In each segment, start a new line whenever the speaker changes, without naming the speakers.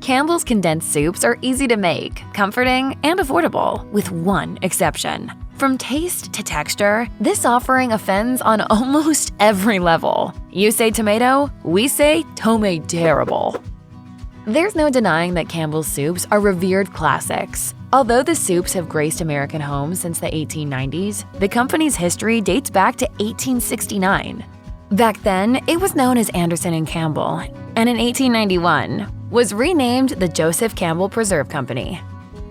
Campbell's condensed soups are easy to make, comforting, and affordable, with one exception. From taste to texture, this offering offends on almost every level. You say tomato, we say toma-terrible. There's no denying that Campbell's soups are revered classics. Although the soups have graced American homes since the 1890s, the company's history dates back to 1869. Back then, it was known as Anderson & Campbell, and in 1891, was renamed the Joseph Campbell Preserve Company.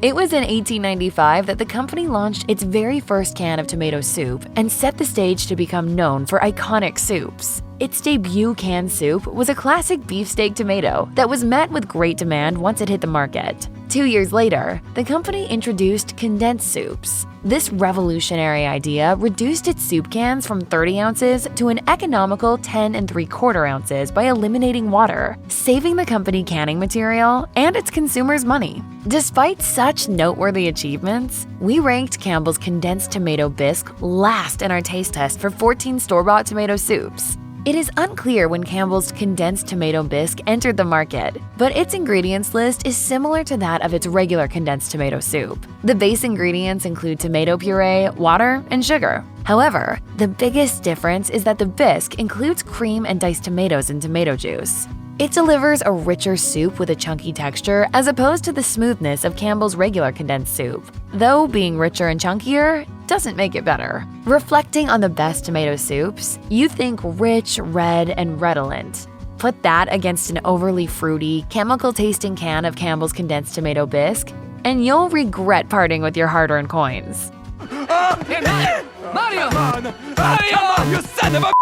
It was in 1895 that the company launched its very first can of tomato soup and set the stage to become known for iconic soups. Its debut canned soup was a classic beefsteak tomato that was met with great demand once it hit the market. 2 years later, the company introduced condensed soups. This revolutionary idea reduced its soup cans from 30 ounces to an economical 10 3/4 ounces by eliminating water, saving the company canning material and its consumers money. Despite such noteworthy achievements, we ranked Campbell's condensed tomato bisque last in our taste test for 14 store-bought tomato soups. It is unclear when Campbell's condensed tomato bisque entered the market, but its ingredients list is similar to that of its regular condensed tomato soup. The base ingredients include tomato puree, water, and sugar. However, the biggest difference is that the bisque includes cream and diced tomatoes and tomato juice. It delivers a richer soup with a chunky texture as opposed to the smoothness of Campbell's regular condensed soup, though being richer and chunkier doesn't make it better. Reflecting on the best tomato soups, you think rich, red, and redolent. Put that against an overly fruity, chemical-tasting can of Campbell's condensed tomato bisque, and you'll regret parting with your hard-earned coins.
Mario! Mario! You son of a...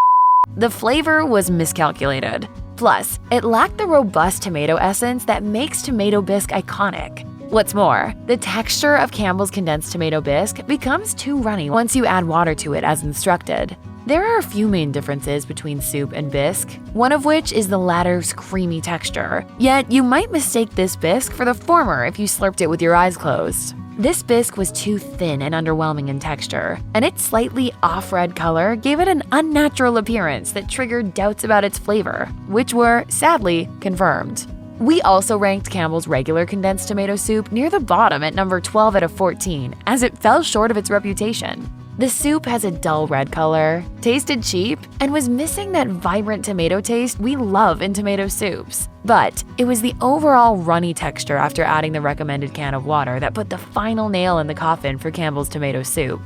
The flavor was miscalculated. Plus, it lacked the robust tomato essence that makes tomato bisque iconic. What's more, the texture of Campbell's condensed tomato bisque becomes too runny once you add water to it as instructed. There are a few main differences between soup and bisque, one of which is the latter's creamy texture. Yet, you might mistake this bisque for the former if you slurped it with your eyes closed. This bisque was too thin and underwhelming in texture, and its slightly off-red color gave it an unnatural appearance that triggered doubts about its flavor, which were, sadly, confirmed. We also ranked Campbell's regular condensed tomato soup near the bottom at number 12 out of 14, as it fell short of its reputation. The soup has a dull red color, tasted cheap, and was missing that vibrant tomato taste we love in tomato soups. But it was the overall runny texture after adding the recommended can of water that put the final nail in the coffin for Campbell's tomato soup.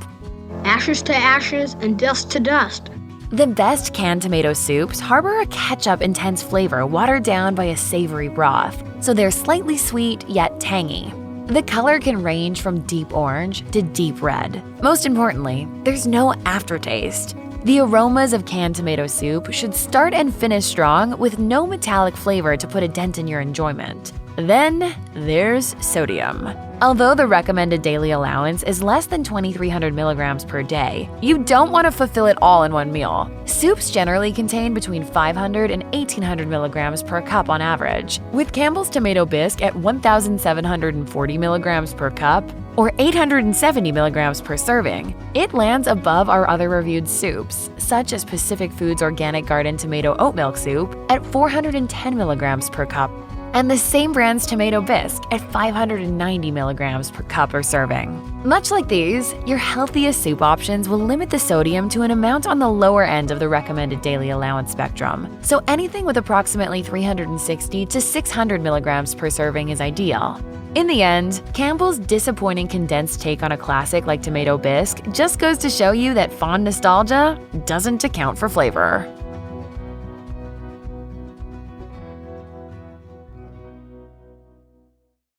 Ashes to ashes and dust to dust.
The best canned tomato soups harbor a ketchup-intense flavor watered down by a savory broth, so they're slightly sweet yet tangy. The color can range from deep orange to deep red. Most importantly, there's no aftertaste. The aromas of canned tomato soup should start and finish strong with no metallic flavor to put a dent in your enjoyment. Then there's sodium. Although the recommended daily allowance is less than 2,300 milligrams per day, you don't want to fulfill it all in one meal. Soups generally contain between 500 and 1,800 milligrams per cup on average, with Campbell's tomato bisque at 1,740 milligrams per cup or 870 milligrams per serving. It lands above our other reviewed soups, such as Pacific Foods Organic Garden Tomato Oat Milk Soup at 410 milligrams per cup, and the same brand's tomato bisque at 590 milligrams per cup or serving. Much like these, your healthiest soup options will limit the sodium to an amount on the lower end of the recommended daily allowance spectrum, so anything with approximately 360 to 600 milligrams per serving is ideal. In the end, Campbell's disappointing condensed take on a classic like tomato bisque just goes to show you that fond nostalgia doesn't account for flavor.